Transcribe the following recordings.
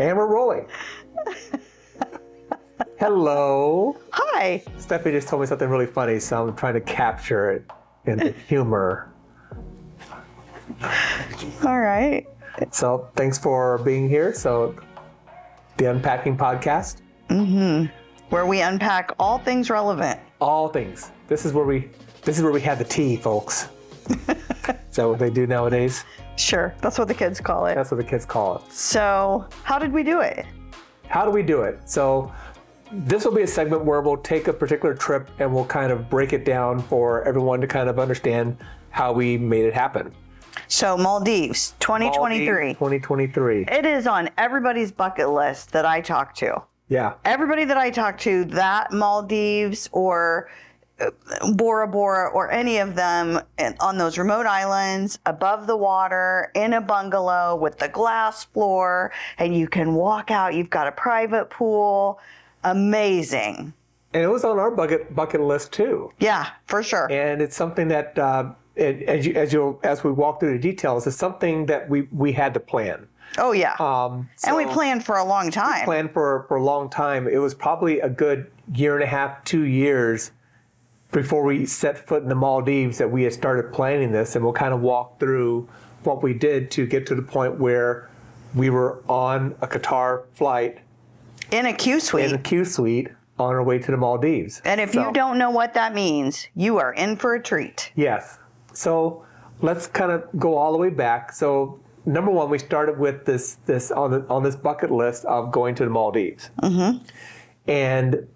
And we're rolling. Hello. Hi. Stephanie just told me something really funny, so I'm trying to capture it in the humor. All right. So thanks for being here. So the Unpacking Podcast. Where we unpack all things relevant. All things. This is where we have the tea, folks. Is that what they do nowadays? Sure. That's what the kids call it. That's what the kids call it. So how did we do it? How do we do it? So this will be a segment where we'll take a particular trip and we'll kind of break it down for everyone to kind of understand how we made it happen. So Maldives, 2023. Maldives 2023. It is on everybody's bucket list that I talk to. Yeah. Everybody that I talk to, that Maldives or Bora Bora or any of them on those remote islands, above the water, in a bungalow with the glass floor, and you can walk out. You've got a private pool. Amazing. And it was on our bucket list too. Yeah, for sure. And it's something that, as we walk through the details, it's something that we had to plan. Oh, yeah. And we planned for a long time. We planned for a long time. It was probably a good year and a half, 2 years before we set foot in the Maldives that we had started planning this, and we'll kind of walk through what we did to get to the point where we were on a Qatar flight. In a Q suite. In a Q suite on our way to the Maldives. And if you don't know what that means, you are in for a treat. Yes. So let's kind of go all the way back. So number one, we started with this on this bucket list of going to the Maldives. Mm-hmm. And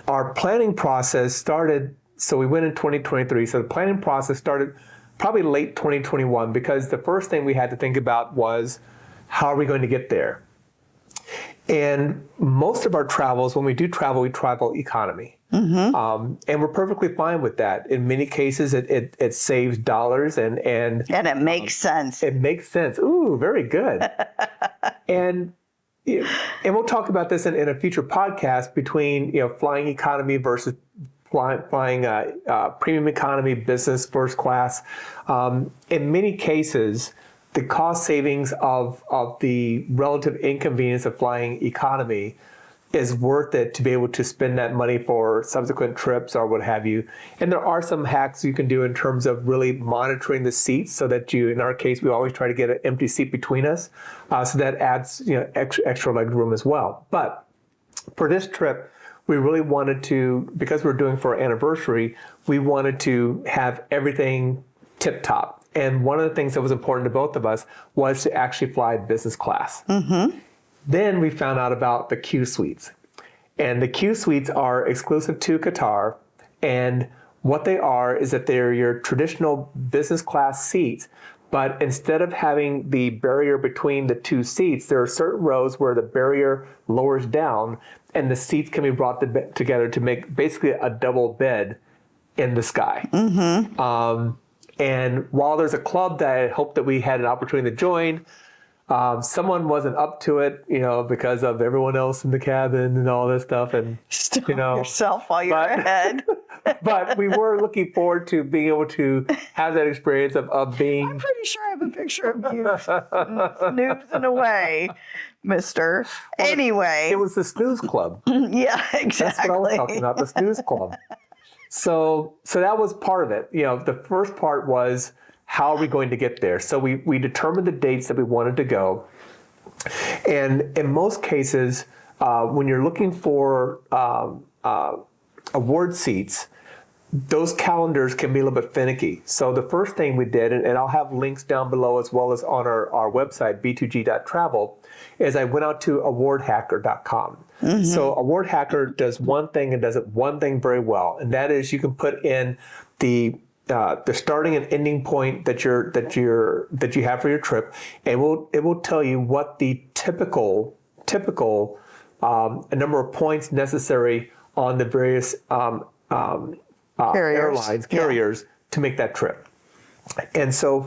our planning process started, so we went in 2023. So the planning process started probably late 2021 because the first thing we had to think about was how are we going to get there? And most of our travels, when we do travel, we travel economy. Mm-hmm. And we're perfectly fine with that. In many cases, it saves dollars and it makes sense. It makes sense. Ooh, very good. and we'll talk about this in a future podcast between flying economy versus flying premium economy, business, first class. In many cases, the cost savings of the relative inconvenience of flying economy is worth it to be able to spend that money for subsequent trips or what have you. And there are some hacks you can do in terms of really monitoring the seats so that in our case, we always try to get an empty seat between us. So that adds extra leg room as well. But for this trip, we really wanted to, because we're doing for our anniversary, we wanted to have everything tip top. And one of the things that was important to both of us was to actually fly business class. Mm-hmm. Then we found out about the Q suites. And the Q suites are exclusive to Qatar. And what they are is that they're your traditional business class seats. But instead of having the barrier between the two seats, there are certain rows where the barrier lowers down and the seats can be brought together to make basically a double bed in the sky. Mm-hmm. And while there's a club that I hope that we had an opportunity to join, someone wasn't up to it, because of everyone else in the cabin and all this stuff. And stop yourself while you're ahead. But we were looking forward to being able to have that experience of being. I'm pretty sure I have a picture of you snoozing away, mister. Well, anyway. It was the snooze club. Yeah, exactly. That's what I was talking about, the snooze club. So that was part of it. The first part was, how are we going to get there? So we determined the dates that we wanted to go. And in most cases, when you're looking for award seats, those calendars can be a little bit finicky. So the first thing we did, and I'll have links down below as well as on our website, b2g.travel, is I went out to awardhacker.com. Mm-hmm. So Award Hacker does one thing and does it one thing very well, and that is you can put in the starting and ending point that you have for your trip, and it will tell you what the typical number of points necessary on the various carriers to make that trip. And so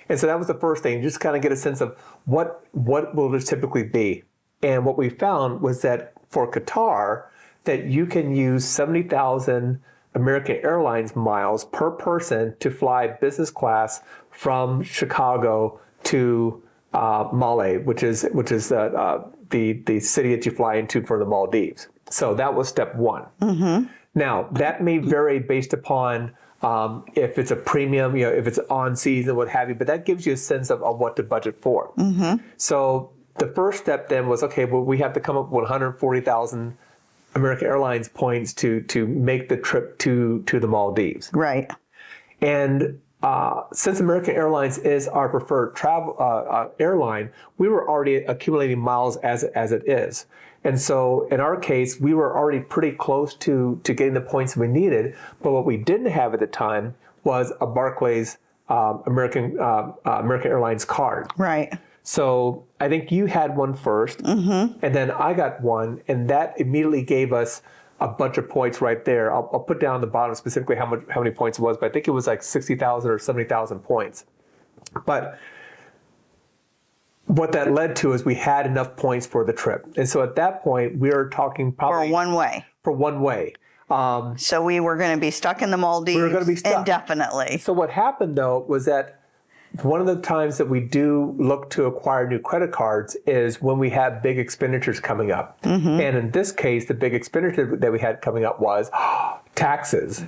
that was the first thing, just kind of get a sense of what will this typically be. And what we found was that for Qatar, that you can use 70,000 American Airlines miles per person to fly business class from Chicago to Male, which is the city that you fly into for the Maldives. So that was step one. Mm-hmm. Now that may vary based upon if it's a premium, if it's on season, what have you. But that gives you a sense of what to budget for. Mm-hmm. So the first step then was, okay, well, we have to come up with 140,000 American Airlines points to make the trip to the Maldives. Right. And since American Airlines is our preferred travel airline, we were already accumulating miles as it is. And so in our case, we were already pretty close to getting the points we needed. But what we didn't have at the time was a Barclays American Airlines card. Right. So I think you had one first, mm-hmm. and then I got one, and that immediately gave us a bunch of points right there. I'll put down the bottom specifically how many points it was, but I think it was like 60,000 or 70,000 points. But what that led to is we had enough points for the trip. And so at that point, we were talking probably... For one way. For one way. So we were going to be stuck in the Maldives we were going to be stuck. Indefinitely. So what happened, though, was that one of the times that we do look to acquire new credit cards is when we have big expenditures coming up. Mm-hmm. And in this case, the big expenditure that we had coming up was taxes.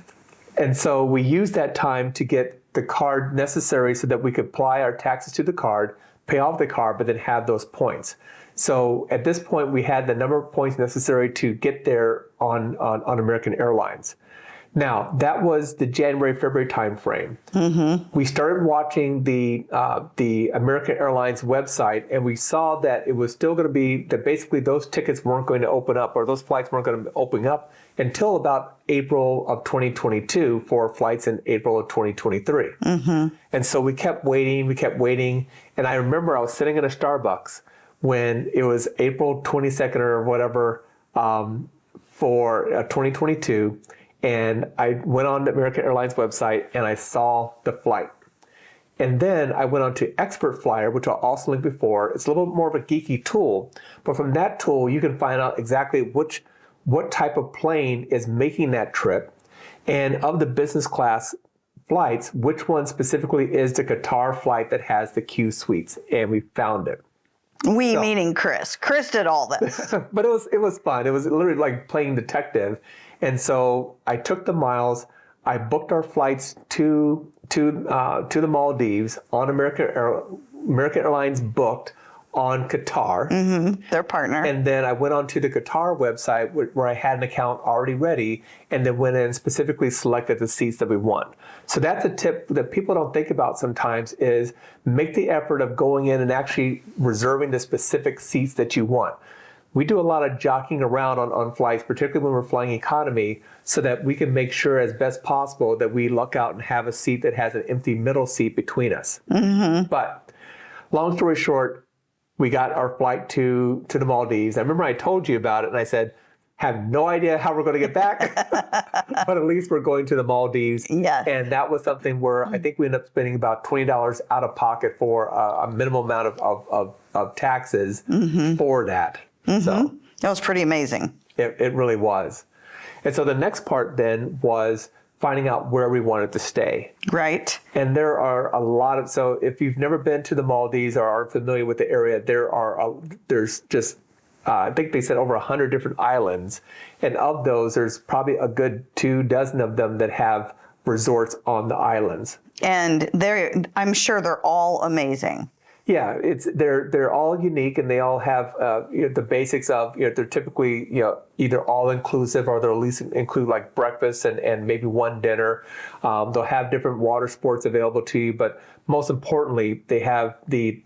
And so we used that time to get the card necessary so that we could apply our taxes to the card, pay off the card, but then have those points. So at this point, we had the number of points necessary to get there on American Airlines. Now, that was the January-February timeframe. Mm-hmm. We started watching the American Airlines website, and we saw that it was still going to be that basically those tickets weren't going to open up, or those flights weren't going to open up until about April of 2022 for flights in April of 2023. Mm-hmm. And so we kept waiting, and I remember I was sitting in a Starbucks when it was April 22nd or whatever for 2022. And I went on the American Airlines website and I saw the flight. And then I went on to Expert Flyer, which I'll also link before. It's a little bit more of a geeky tool, but from that tool, you can find out exactly what type of plane is making that trip. And of the business class flights, which one specifically is the Qatar flight that has the Q suites? And we found it. Meaning Chris. Chris did all this. But it was fun. It was literally like playing detective. And so I took the miles. I booked our flights to the Maldives on American Airlines booked on Qatar. Mm-hmm. Their partner. And then I went onto the Qatar website where I had an account already ready, and then went in and specifically selected the seats that we want. So that's a tip that people don't think about sometimes, is make the effort of going in and actually reserving the specific seats that you want. We do a lot of jockeying around on flights, particularly when we're flying economy, so that we can make sure as best possible that we luck out and have a seat that has an empty middle seat between us. Mm-hmm. But long story short, we got our flight to the Maldives. I remember I told you about it, and I said, have no idea how we're going to get back, but at least we're going to the Maldives. Yes. And that was something where I think we ended up spending about $20 out of pocket for a minimal amount of taxes mm-hmm. for that. Mm-hmm. So that was pretty amazing. It really was. And so the next part then was finding out where we wanted to stay. Right. And there are a lot of, so if you've never been to the Maldives or aren't familiar with the area, there's just, I think they said over 100 different islands. And of those, there's probably a good 24 of them that have resorts on the islands. And I'm sure they're all amazing. Yeah, they're all unique, and they all have the basics of, they're typically either all inclusive, or they'll at least include like breakfast and maybe one dinner. They'll have different water sports available to you, but most importantly, they have the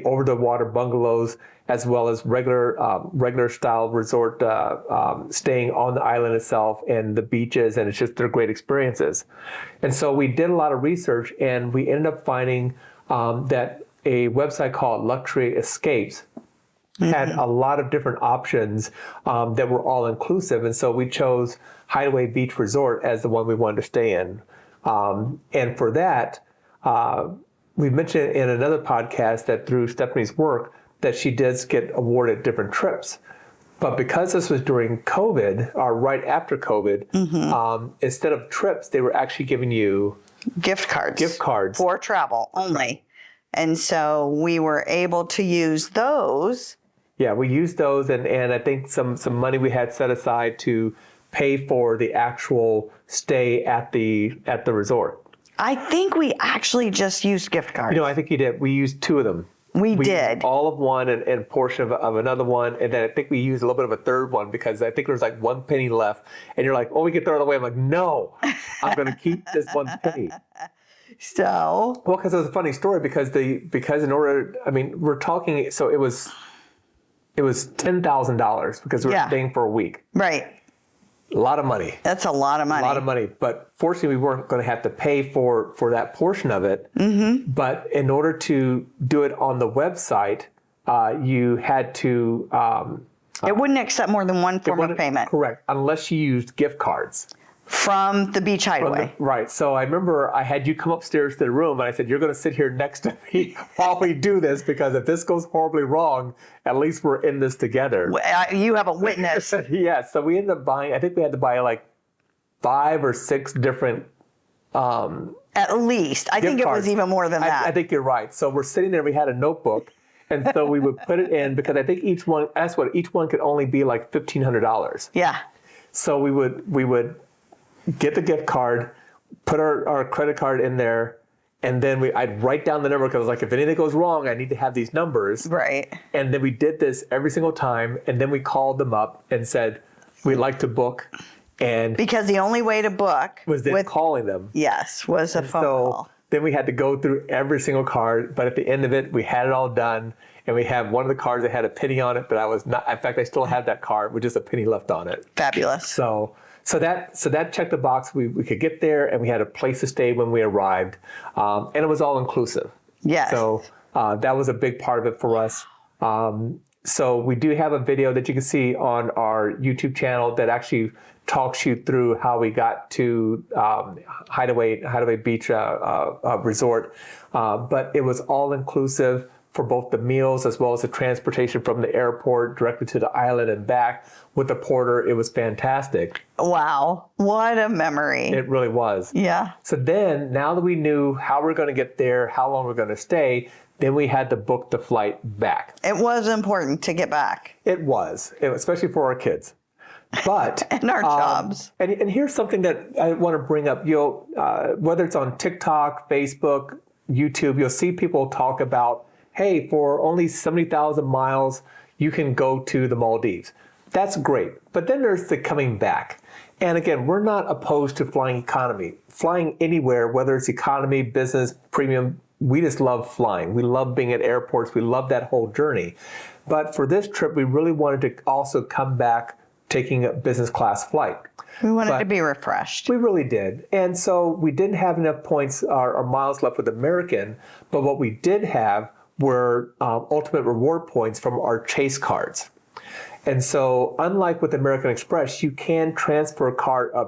over the water bungalows, as well as regular style resort staying on the island itself and the beaches, and they're great experiences. And so we did a lot of research, and we ended up finding that a website called Luxury Escapes had a lot of different options that were all inclusive. And so we chose Hideaway Beach Resort as the one we wanted to stay in. And for that, we mentioned in another podcast that through Stephanie's work that she does get awarded different trips. But because this was during COVID, or right after COVID, instead of trips, they were actually giving you gift cards for travel only. And so we were able to use those. Yeah, we used those, and I think some money we had set aside to pay for the actual stay at the resort. I think we actually just used gift cards. I think you did. We used 2 of them. We did. Used all of one and a portion of another one. And then I think we used a little bit of a third one because I think there was like 1 penny left. And you're like, oh, we can throw it away. I'm like, no, I'm going to keep this 1 penny. So? Well, because it was a funny story because in order, we're talking, so it was $10,000 because we were staying for a week. Right. A lot of money. That's a lot of money. A lot of money. But fortunately, we weren't going to have to pay for that portion of it. Mm-hmm. But in order to do it on the website, you had to... it wouldn't accept more than one form of payment. Correct. Unless you used gift cards. From the beach hideaway. Right. So I remember I had you come upstairs to the room and I said, you're going to sit here next to me while we do this because if this goes horribly wrong, at least we're in this together. You have a witness. Yeah. So we ended up buying, I think we had to buy like 5 or 6 different at least. I think it was even more than that. I think you're right. So we're sitting there, we had a notebook. And so we would put it in because I think each one could only be like $1,500. Yeah. So we would get the gift card, put our credit card in there, and then I'd write down the number because I was like, if anything goes wrong, I need to have these numbers. Right. And then we did this every single time, and then we called them up and said, we'd like to book. And because the only way to book was then calling them. Yes, was a phone call. Then we had to go through every single card, but at the end of it, we had it all done. And we had one of the cards that had a penny on it, but I was not. In fact, I still have that card with just a penny left on it. Fabulous. So that checked the box. We could get there, and we had a place to stay when we arrived, and it was all inclusive. Yes. So that was a big part of it for us. So we do have a video that you can see on our YouTube channel that actually talks you through how we got to Hideaway Beach Resort, but it was all inclusive for both the meals as well as the transportation from the airport directly to the island and back with the porter. It was fantastic. Wow. What a memory. It really was. Yeah. So then, now that we knew how we're going to get there, how long we're going to stay, then we had to book the flight back. It was important to get back. It was, especially for our kids. But and our jobs. And here's something that I want to bring up. Whether it's on TikTok, Facebook, YouTube, you'll see people talk about, hey, for only 70,000 miles, you can go to the Maldives. That's great. But then there's the coming back. And again, we're not opposed to flying economy. Flying anywhere, whether it's economy, business, premium, we just love flying. We love being at airports. We love that whole journey. But for this trip, we really wanted to also come back taking a business class flight. We wanted to be refreshed. We really did. And so we didn't have enough points or miles left with American, but what we did have were ultimate reward points from our Chase cards. And so unlike with American Express, you can transfer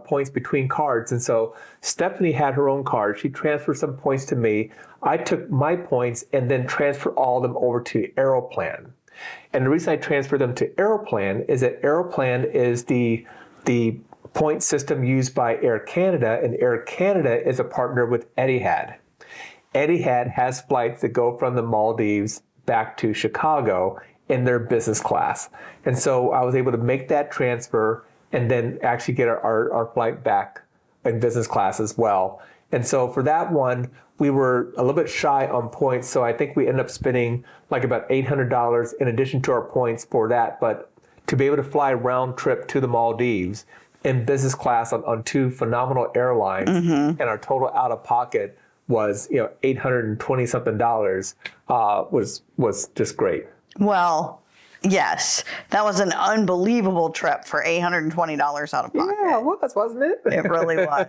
points between cards. And so Stephanie had her own card. She transferred some points to me. I took my points and then transferred all of them over to Aeroplan. And the reason I transferred them to Aeroplan is that Aeroplan is the point system used by Air Canada, and Air Canada is a partner with Etihad. Etihad has flights that go from the Maldives back to Chicago in their business class. And so I was able to make that transfer and then actually get our flight back in business class as well. And so for that one, we were a little bit shy on points. So I think we ended up spending like about $800 in addition to our points for that. But to be able to fly round trip to the Maldives in business class on 2 phenomenal airlines, and our total out of pocket was $820 something was just great. Well, yes, that was an unbelievable trip for $820 out of pocket. Yeah, it was, wasn't it? It really was.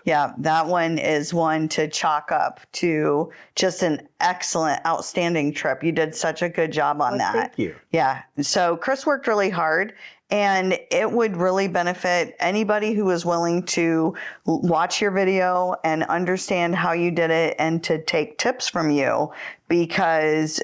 Yeah, that one is one to chalk up to just an excellent, outstanding trip. You did such a good job on that. Thank you. Yeah. So Chris worked really hard, and it would really benefit anybody who is willing to watch your video and understand how you did it and to take tips from you, because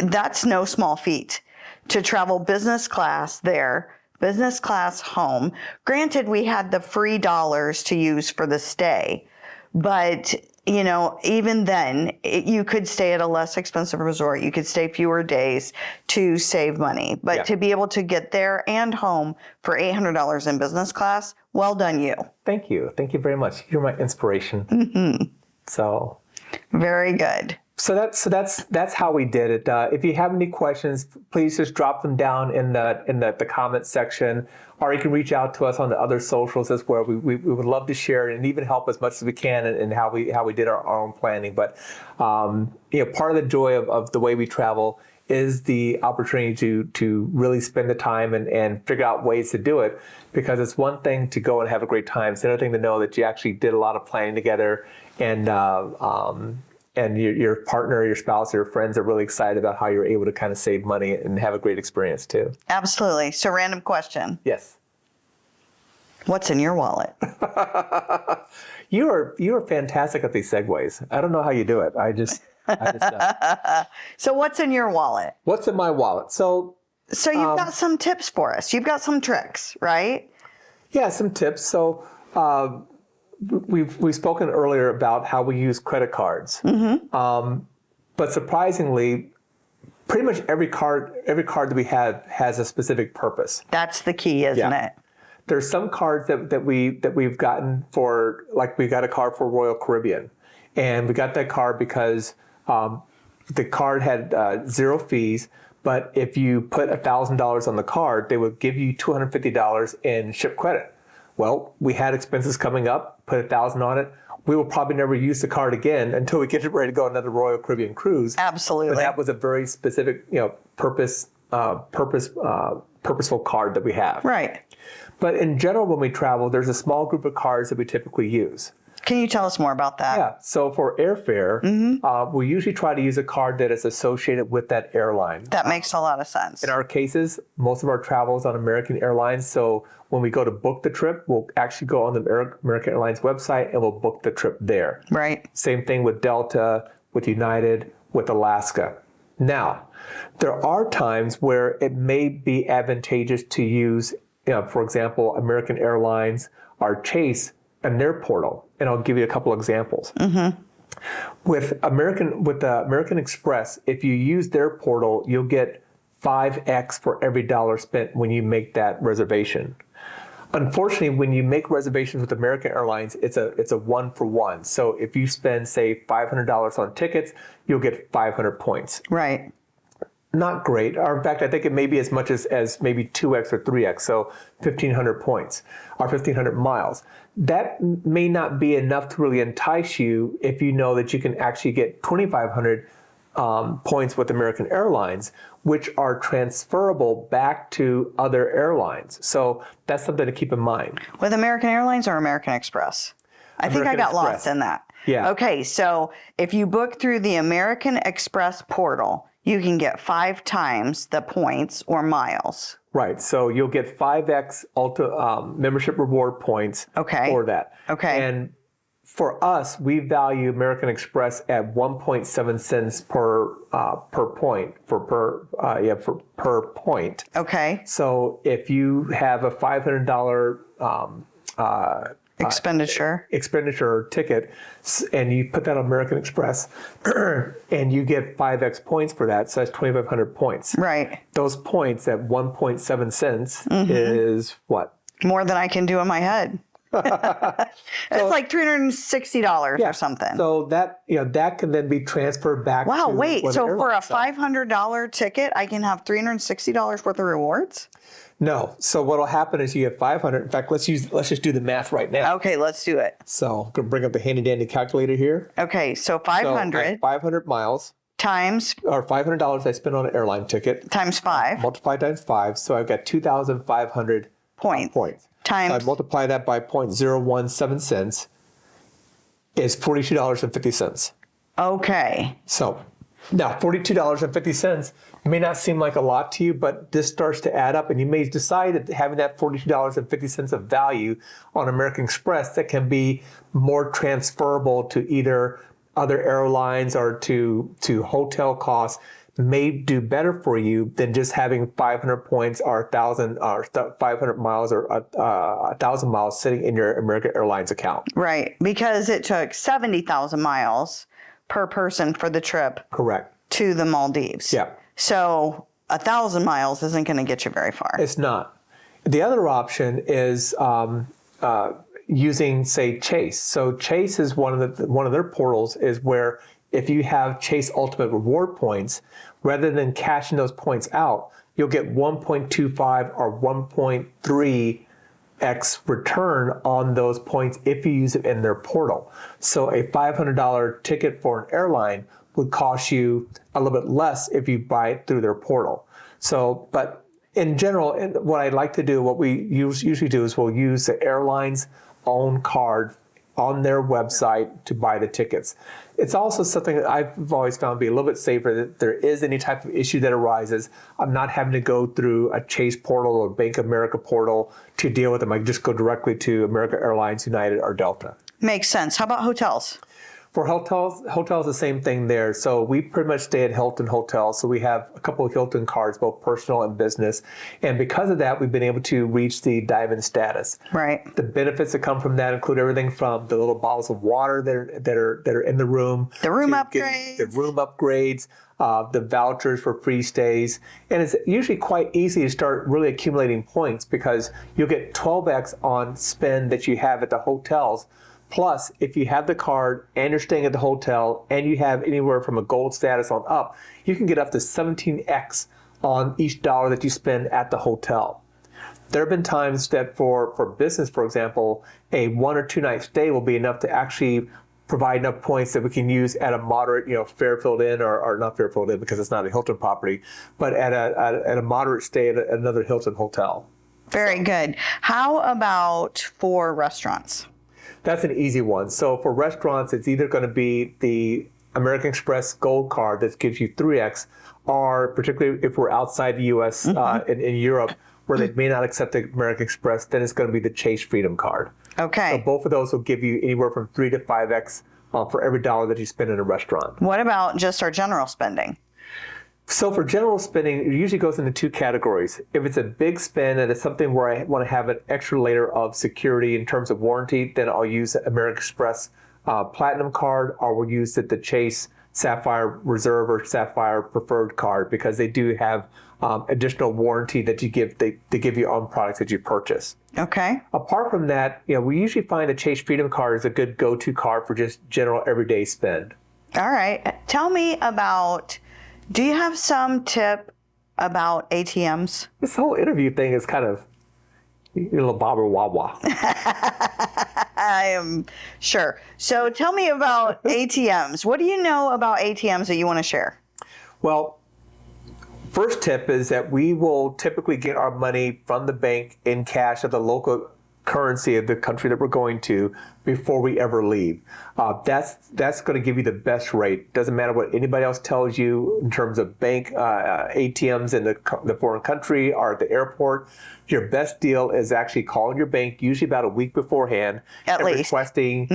that's no small feat to travel business class there, business class home. Granted, we had the free dollars to use for the stay, but even then, you could stay at a less expensive resort. You could stay fewer days to save money. But to be able to get there and home for $800 in business class, well done you. Thank you. Thank you very much. You're my inspiration. Mm-hmm. So very good. So that's how we did it. If you have any questions, please just drop them down in the comment section, or you can reach out to us on the other socials as well. We would love to share and even help as much as we can in how we did our own planning. But part of the joy of the way we travel is the opportunity to really spend the time and figure out ways to do it, because it's one thing to go and have a great time. It's another thing to know that you actually did a lot of planning together, and your partner, your spouse, or your friends are really excited about how you're able to kind of save money and have a great experience too. Absolutely. So, random question. Yes. What's in your wallet? You are fantastic at these segues. I don't know how you do it. I just So, what's in your wallet? What's in my wallet? So you've got some tips for us. You've got some tricks, right? Yeah, some tips. So. We've spoken earlier about how we use credit cards, but surprisingly, pretty much every card that we have has a specific purpose. That's the key, isn't it? There's some cards that we've gotten for, like we got a card for Royal Caribbean, and we got that card because the card had 0 fees. But if you put $1,000 on the card, they would give you $250 in ship credit. Well, we had expenses coming up, put $1,000 on it. We will probably never use the card again until we get ready to go on another Royal Caribbean cruise. Absolutely. But that was a very specific, purposeful card that we have. Right. But in general, when we travel, there's a small group of cards that we typically use. Can you tell us more about that? Yeah. So for airfare, we usually try to use a card that is associated with that airline. That makes a lot of sense. In our cases, most of our travel is on American Airlines. So when we go to book the trip, we'll actually go on the American Airlines website and we'll book the trip there. Right. Same thing with Delta, with United, with Alaska. Now, there are times where it may be advantageous to use, for example, American Airlines or Chase and their portal. And I'll give you a couple examples. With the American Express, if you use their portal, you'll get 5x for every dollar spent when you make that reservation. Unfortunately, when you make reservations with American Airlines, it's a 1-for-1. So if you spend, say, $500 on tickets, you'll get 500 points. Right. Not great. Or in fact, I think it may be as much as maybe 2x or 3x, so 1,500 points or 1,500 miles. That may not be enough to really entice you if you know that you can actually get 2,500 points with American Airlines, which are transferable back to other airlines. So that's something to keep in mind. With American Airlines or American Express? I think I got lost in that. Yeah. Okay, so if you book through the American Express portal, you can get 5 times the points or miles. Right. So you'll get 5x membership reward points for that. Okay. And for us, we value American Express at 1.7 cents per point per point. Okay. So if you have a $500 expenditure ticket, and you put that on American Express, and you get 5x points for that, so that's 2,500 points. Right. Those points at 1.7 cents is what? More than I can do in my head. It's like $360 or something. So that that can then be transferred back. Wow, to wait. So for a $500 ticket, I can have $360 worth of rewards? No. So what'll happen is you get 500. In fact, let's just do the math right now. Okay, let's do it. So I'm gonna bring up the handy dandy calculator here. Okay, so 500. 500 miles times, or $500 I spent on an airline ticket times 5. Multiply times 5, so I've got 2,500 points. Times. So I multiply that by 0.017 cents is $42.50. Okay. So now $42.50 may not seem like a lot to you, but this starts to add up, and you may decide that having that $42.50 of value on American Express that can be more transferable to either other airlines or to hotel costs may do better for you than just having 500 points or 1,000 or 500 miles or 1,000 miles sitting in your American Airlines account. Right, because it took 70,000 miles per person for the trip. Correct. To the Maldives. Yeah. So 1,000 miles isn't going to get you very far. It's not. The other option is using, say, Chase. So Chase is one of their portals is where if you have Chase Ultimate Reward points, rather than cashing those points out, you'll get 1.25 or 1.3x return on those points if you use it in their portal. So a $500 ticket for an airline would cost you a little bit less if you buy it through their portal. So, but in general, what I like to do, what we usually do is we'll use the airline's own card on their website to buy the tickets. It's also something that I've always found to be a little bit safer that if there is any type of issue that arises, I'm not having to go through a Chase portal or Bank of America portal to deal with them. I can just go directly to American Airlines, United, or Delta. Makes sense. How about hotels? For hotels, the same thing there. So we pretty much stay at Hilton Hotels. So we have a couple of Hilton cards, both personal and business. And because of that, we've been able to reach the diamond status. Right. The benefits that come from that include everything from the little bottles of water that are in the room. The room upgrades. The room upgrades, the vouchers for free stays. And it's usually quite easy to start really accumulating points because you'll get 12x on spend that you have at the hotels. Plus, if you have the card and you're staying at the hotel and you have anywhere from a gold status on up, you can get up to 17x on each dollar that you spend at the hotel. There have been times that for business, for example, a 1 or 2 night stay will be enough to actually provide enough points that we can use at a moderate, Fairfield Inn or not Fairfield Inn because it's not a Hilton property, but at a moderate stay at another Hilton hotel. Very good. How about for restaurants? That's an easy one. So for restaurants, it's either going to be the American Express Gold Card that gives you 3x, or particularly if we're outside the U.S. In Europe, where they may not accept the American Express, then it's going to be the Chase Freedom Card. Okay. So both of those will give you anywhere from 3 to 5x for every dollar that you spend in a restaurant. What about just our general spending? So for general spending, it usually goes into 2 categories. If it's a big spend and it's something where I want to have an extra layer of security in terms of warranty, then I'll use the American Express Platinum card, or we'll use the Chase Sapphire Reserve or Sapphire Preferred card because they do have additional warranty that they give you on products that you purchase. Okay. Apart from that, we usually find the Chase Freedom card is a good go-to card for just general everyday spend. All right. Tell me about, do you have some tip about ATMs? This whole interview thing is kind of a little bobber wah. I am sure. So tell me about ATMs. What do you know about ATMs that you want to share? Well, first tip is that we will typically get our money from the bank in cash at the local currency of the country that we're going to before we ever leave. That's going to give you the best rate. Doesn't matter what anybody else tells you in terms of bank ATMs in the foreign country or at the airport. Your best deal is actually calling your bank usually about a week beforehand and requesting,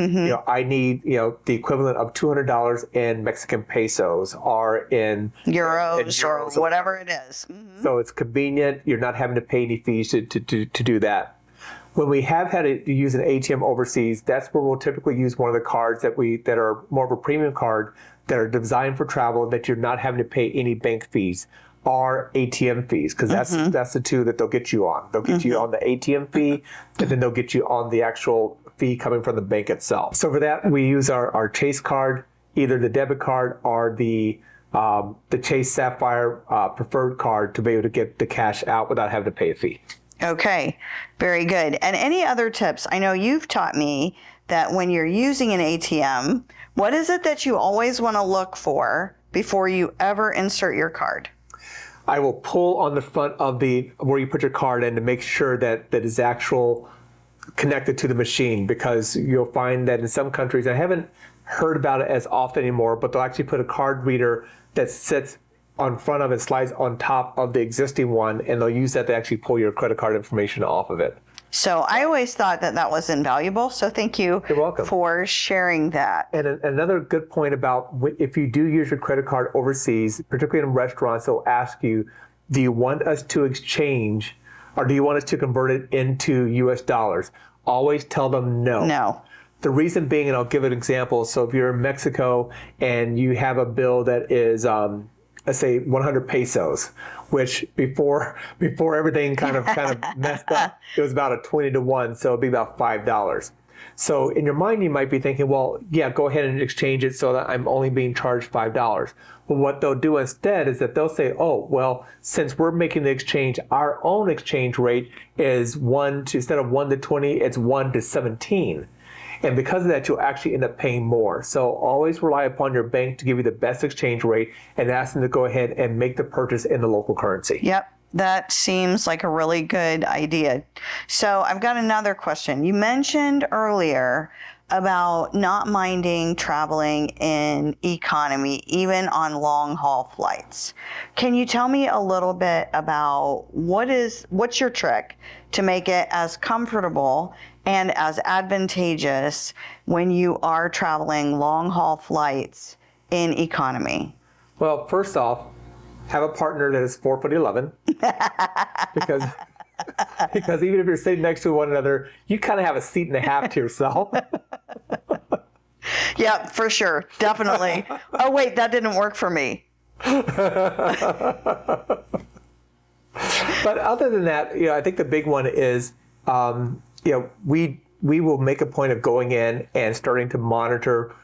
I need, the equivalent of $200 in Mexican pesos or in euros or whatever it is. Mm-hmm. So it's convenient. You're not having to pay any fees to do that. When we have had to use an ATM overseas, that's where we'll typically use one of the cards that are more of a premium card that are designed for travel that you're not having to pay any bank fees or ATM fees, because that's the 2 that they'll get you on. They'll get you on the ATM fee, and then they'll get you on the actual fee coming from the bank itself. So for that, we use our Chase card, either the debit card or the Chase Sapphire Preferred card to be able to get the cash out without having to pay a fee. Okay, very good. And any other tips? I know you've taught me that when you're using an ATM, what is it that you always want to look for before you ever insert your card? I will pull on the front of where you put your card in to make sure that is actual connected to the machine, because you'll find that in some countries, I haven't heard about it as often anymore, but they'll actually put a card reader that sits on front of it, slides on top of the existing one, and they'll use that to actually pull your credit card information off of it. So I always thought that was invaluable. So thank you You're welcome. for sharing that. And another good point about if you do use your credit card overseas, particularly in restaurants, they'll ask you, do you want us to exchange or do you want us to convert it into US dollars? Always tell them no. No. The reason being, and I'll give an example. So if you're in Mexico and you have a bill that is, let's say 100 pesos, which before everything kind of messed up, it was about a 20-to-1, so it'd be about $5. So in your mind, you might be thinking, well, yeah, go ahead and exchange it so that I'm only being charged $5. Well, what they'll do instead is that they'll say, oh, well, since we're making the exchange, our own exchange rate is instead of 1 to 20, it's 1 to 17. And because of that, you'll actually end up paying more. So always rely upon your bank to give you the best exchange rate and ask them to go ahead and make the purchase in the local currency. Yep. That seems like a really good idea. So I've got another question. You mentioned earlier about not minding traveling in economy, even on long haul flights. Can you tell me a little bit about what's your trick to make it as comfortable and as advantageous when you are traveling long haul flights in economy? Well, first off, have a partner that is 4'11", because even if you're sitting next to one another, you kind of have a seat and a half to yourself. Yeah, for sure. Definitely. Oh, wait, that didn't work for me. But other than that, I think the big one is, we will make a point of going in and starting to monitor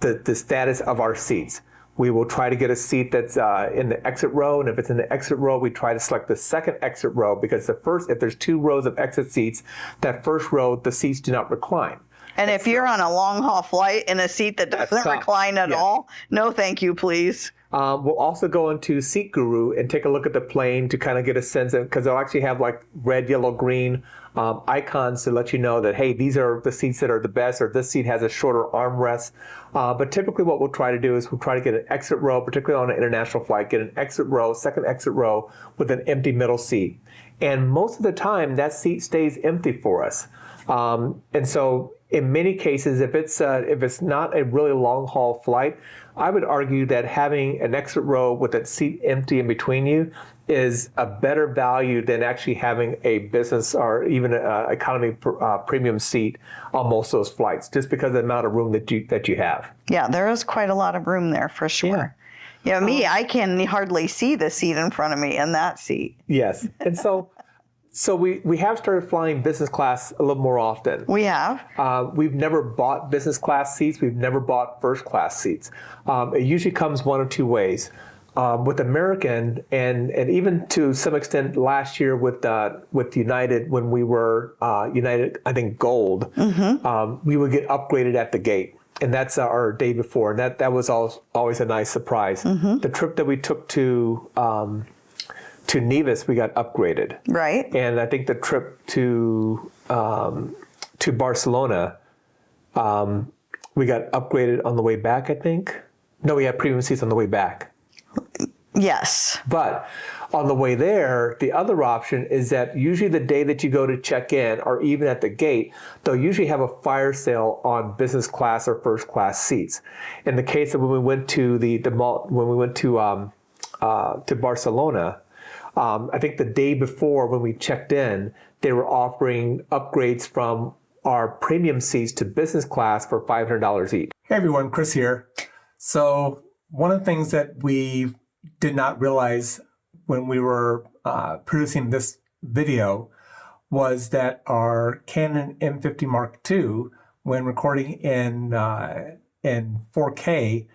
the status of our seats. We will try to get a seat that's in the exit row, and if it's in the exit row, we try to select the second exit row because if there's 2 rows of exit seats, that first row, the seats do not recline. And if you're on a long haul flight in a seat that doesn't recline at all, no thank you, please. We'll also go into Seat Guru and take a look at the plane to kind of get a sense of, because they'll actually have like red, yellow, green icons to let you know that, hey, these are the seats that are the best, or this seat has a shorter armrest. But typically what we'll try to do is we'll try to get an exit row, particularly on an international flight, get an exit row, second exit row with an empty middle seat. And most of the time that seat stays empty for us. And so in many cases, if it's not a really long haul flight, I would argue that having an exit row with that seat empty in between you is a better value than actually having a business or even an economy premium seat on most of those flights, just because of the amount of room that you have. Yeah, there is quite a lot of room there for sure. Yeah, me, I can hardly see the seat in front of me in that seat. Yes, and so we have started flying business class a little more often. We have. We've never bought business class seats. We've never bought first class seats. It usually comes one of 2 ways. With American and even to some extent last year with United, when we were United, I think Gold, we would get upgraded at the gate. And that's our day before. And that was always a nice surprise. The trip that we took to Nevis, we got upgraded. Right. And I think the trip to Barcelona, we got upgraded on the way back, I think. No, we had premium seats on the way back. Yes. But on the way there, the other option is that usually the day that you go to check in, or even at the gate, they'll usually have a fire sale on business class or first class seats. In the case of when we went to to Barcelona, I think the day before when we checked in, they were offering upgrades from our premium seats to business class for $500 each. Hey everyone, Chris here. So one of the things that we did not realize when we were producing this video was that our Canon M50 Mark II, when recording in 4K,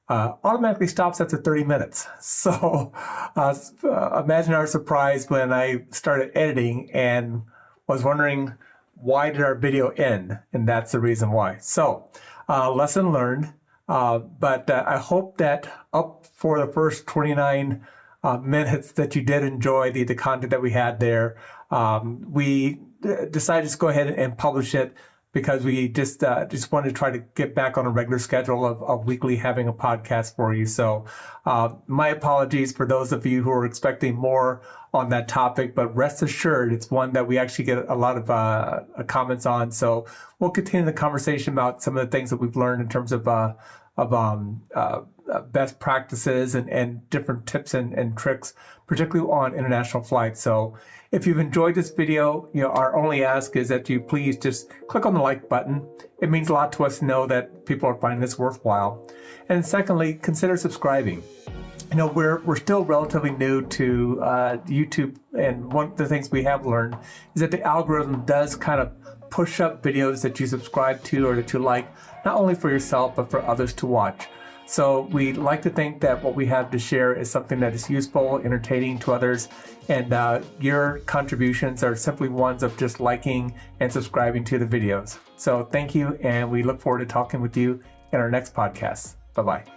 automatically stops after 30 minutes. So imagine our surprise when I started editing and was wondering, why did our video end? And that's the reason why. So lesson learned. But I hope that up for the first 29 minutes that you did enjoy the content that we had there. We decided to just go ahead and publish it because we just wanted to try to get back on a regular schedule of weekly having a podcast for you. So my apologies for those of you who are expecting more on that topic, but rest assured, it's one that we actually get a lot of comments on. So we'll continue the conversation about some of the things that we've learned in terms of best practices and different tips and tricks, particularly on international flights. So if you've enjoyed this video, our only ask is that you please just click on the like button. It means a lot to us to know that people are finding this worthwhile. And secondly, consider subscribing. We're still relatively new to YouTube, and one of the things we have learned is that the algorithm does kind of push up videos that you subscribe to or that you like, not only for yourself, but for others to watch. So we like to think that what we have to share is something that is useful, entertaining to others, and your contributions are simply ones of just liking and subscribing to the videos. So thank you, and we look forward to talking with you in our next podcast. Bye-bye.